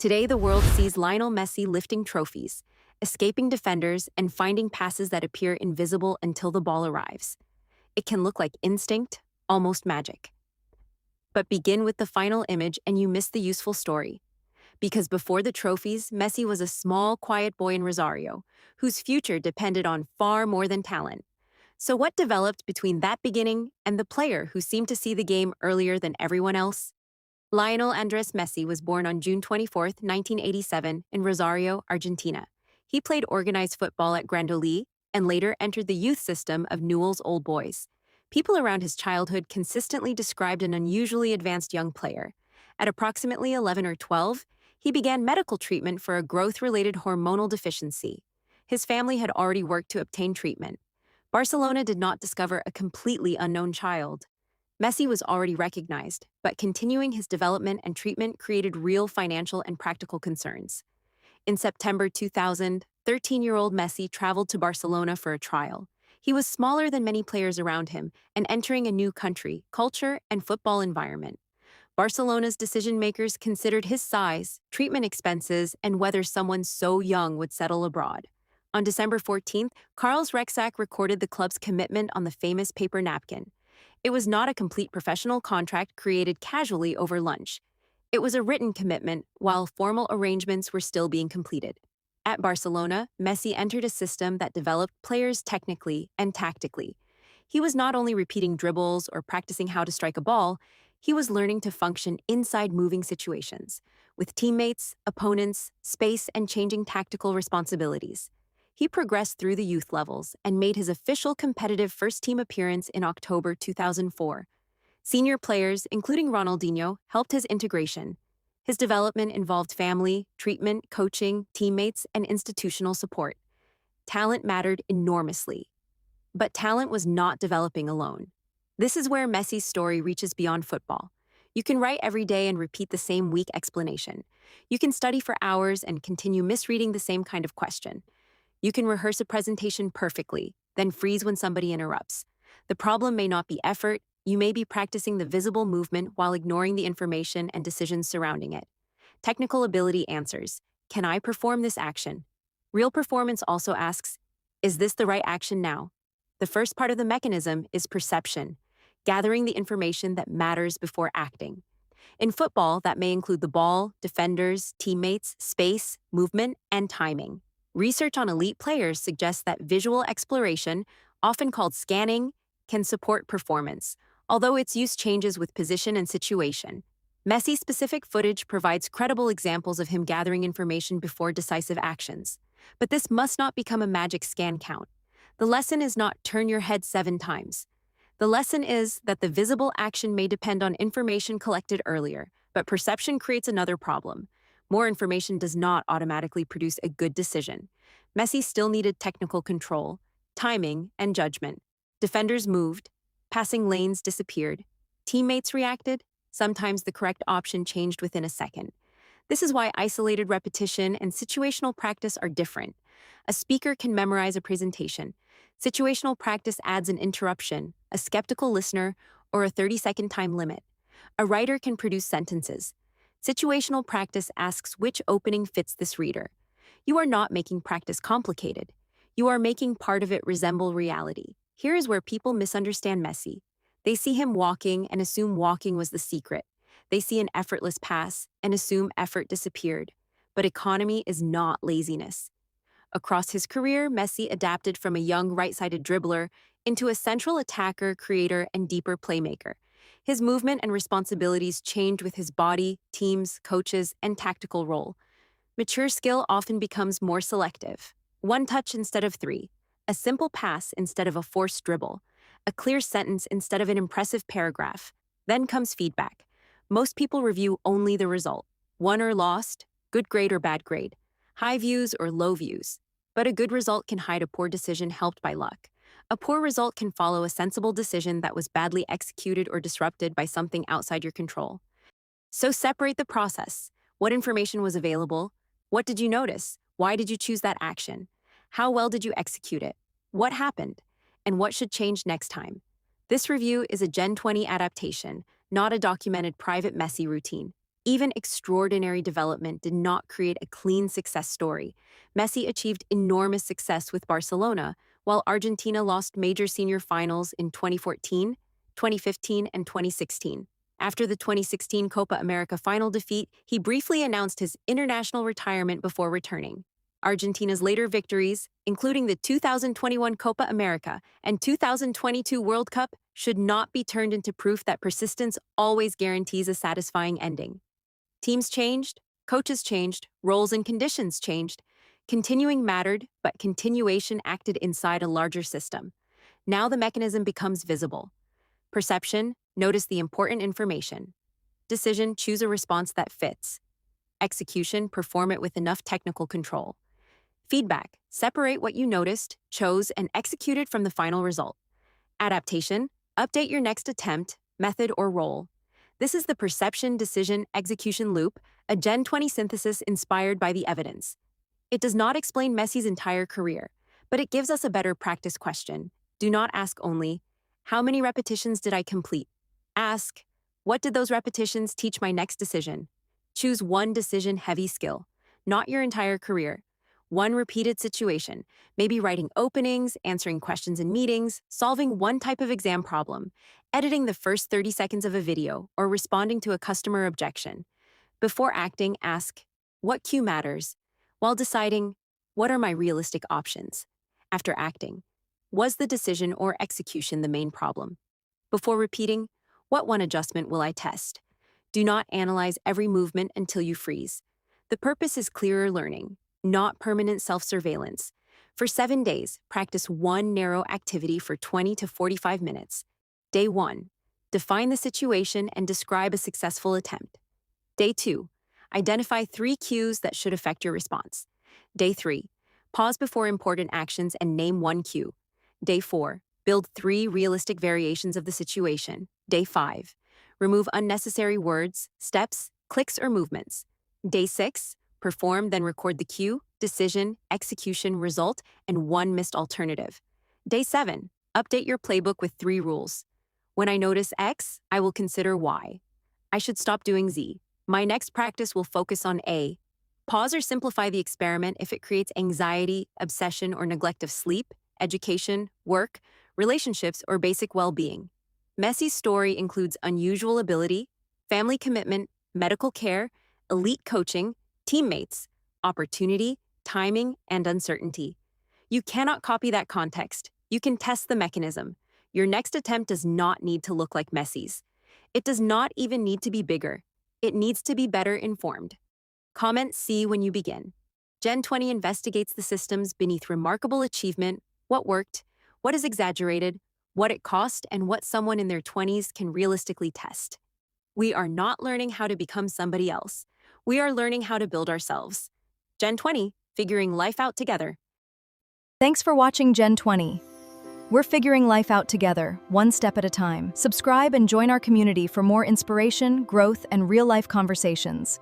Today, the world sees Lionel Messi lifting trophies, escaping defenders, and finding passes that appear invisible until the ball arrives. It can look like instinct, almost magic. But begin with the final image and you miss the useful story. Because before the trophies, Messi was a small, quiet boy in Rosario, whose future depended on far more than talent. So what developed between that beginning and the player who seemed to see the game earlier than everyone else? Lionel Andres Messi was born on June 24, 1987, in Rosario, Argentina. He played organized football at Grandoli and later entered the youth system of Newell's Old Boys. People around his childhood consistently described an unusually advanced young player. At approximately 11 or 12, he began medical treatment for a growth-related hormonal deficiency. His family had already worked to obtain treatment. Barcelona did not discover a completely unknown child. Messi was already recognized, but continuing his development and treatment created real financial and practical concerns. In September 2000, 13-year-old Messi traveled to Barcelona for a trial. He was smaller than many players around him and entering a new country, culture, and football environment. Barcelona's decision-makers considered his size, treatment expenses, and whether someone so young would settle abroad. On December 14th, Carlos Rexach recorded the club's commitment on the famous paper napkin. It was not a complete professional contract created casually over lunch. It was a written commitment while formal arrangements were still being completed. At Barcelona, Messi entered a system that developed players technically and tactically. He was not only repeating dribbles or practicing how to strike a ball, he was learning to function inside moving situations, with teammates, opponents, space, and changing tactical responsibilities. He progressed through the youth levels and made his official competitive first-team appearance in October 2004. Senior players, including Ronaldinho, helped his integration. His development involved family, treatment, coaching, teammates, and institutional support. Talent mattered enormously. But talent was not developing alone. This is where Messi's story reaches beyond football. You can write every day and repeat the same weak explanation. You can study for hours and continue misreading the same kind of question. You can rehearse a presentation perfectly, then freeze when somebody interrupts. The problem may not be effort, you may be practicing the visible movement while ignoring the information and decisions surrounding it. Technical ability answers, can I perform this action? Real performance also asks, is this the right action now? The first part of the mechanism is perception, gathering the information that matters before acting. In football, that may include the ball, defenders, teammates, space, movement, and timing. Research on elite players suggests that visual exploration, often called scanning, can support performance, although its use changes with position and situation. Messi-specific footage provides credible examples of him gathering information before decisive actions. But this must not become a magic scan count. The lesson is not turn your head 7 times. The lesson is that the visible action may depend on information collected earlier, but perception creates another problem. More information does not automatically produce a good decision. Messi still needed technical control, timing, and judgment. Defenders moved, passing lanes disappeared, teammates reacted, sometimes the correct option changed within a second. This is why isolated repetition and situational practice are different. A speaker can memorize a presentation. Situational practice adds an interruption, a skeptical listener, or a 30-second time limit. A writer can produce sentences. Situational practice asks which opening fits this reader. You are not making practice complicated. You are making part of it resemble reality. Here is where people misunderstand Messi. They see him walking and assume walking was the secret. They see an effortless pass and assume effort disappeared. But economy is not laziness. Across his career, Messi adapted from a young right-sided dribbler into a central attacker, creator, and deeper playmaker. His movement and responsibilities changed with his body, teams, coaches, and tactical role. Mature skill often becomes more selective. 1 touch instead of 3. A simple pass instead of a forced dribble. A clear sentence instead of an impressive paragraph. Then comes feedback. Most people review only the result. Won or lost, good grade or bad grade, high views or low views. But a good result can hide a poor decision helped by luck. A poor result can follow a sensible decision that was badly executed or disrupted by something outside your control. So separate the process. What information was available? What did you notice? Why did you choose that action? How well did you execute it? What happened? And what should change next time? This review is a GenTwenty adaptation, not a documented private Messi routine. Even extraordinary development did not create a clean success story. Messi achieved enormous success with Barcelona, while Argentina lost major senior finals in 2014, 2015, and 2016. After the 2016 Copa America final defeat, he briefly announced his international retirement before returning. Argentina's later victories, including the 2021 Copa America and 2022 World Cup, should not be turned into proof that persistence always guarantees a satisfying ending. Teams changed, coaches changed, roles and conditions changed. Continuing mattered, but continuation acted inside a larger system. Now the mechanism becomes visible. Perception, notice the important information. Decision, choose a response that fits. Execution, perform it with enough technical control. Feedback, separate what you noticed, chose, and executed from the final result. Adaptation, update your next attempt, method, or role. This is the perception, decision, execution loop, a GenTwenty synthesis inspired by the evidence. It does not explain Messi's entire career, but it gives us a better practice question. Do not ask only, how many repetitions did I complete? Ask, what did those repetitions teach my next decision? Choose one decision-heavy skill, not your entire career. One repeated situation, maybe writing openings, answering questions in meetings, solving one type of exam problem, editing the first 30 seconds of a video, or responding to a customer objection. Before acting, ask, what cue matters? While deciding, what are my realistic options? After acting, was the decision or execution the main problem? Before repeating, what one adjustment will I test? Do not analyze every movement until you freeze. The purpose is clearer learning, not permanent self-surveillance. For 7 days, practice one narrow activity for 20 to 45 minutes. Day 1, define the situation and describe a successful attempt. Day 2, identify 3 cues that should affect your response. Day 3, pause before important actions and name 1 cue. Day 4, build 3 realistic variations of the situation. Day 5, remove unnecessary words, steps, clicks, or movements. Day 6, perform, then record the cue, decision, execution, result, and 1 missed alternative. Day 7, update your playbook with 3 rules. When I notice X, I will consider Y. I should stop doing Z. My next practice will focus on A. Pause or simplify the experiment if it creates anxiety, obsession, or neglect of sleep, education, work, relationships, or basic well-being. Messi's story includes unusual ability, family commitment, medical care, elite coaching, teammates, opportunity, timing, and uncertainty. You cannot copy that context. You can test the mechanism. Your next attempt does not need to look like Messi's. It does not even need to be bigger. It needs to be better informed. Comment C when you begin. GenTwenty investigates the systems beneath remarkable achievement, what worked, what is exaggerated, what it cost, and what someone in their 20s can realistically test. We are not learning how to become somebody else. We are learning how to build ourselves. GenTwenty, figuring life out together. Thanks for watching GenTwenty. We're figuring life out together, one step at a time. Subscribe and join our community for more inspiration, growth, and real-life conversations.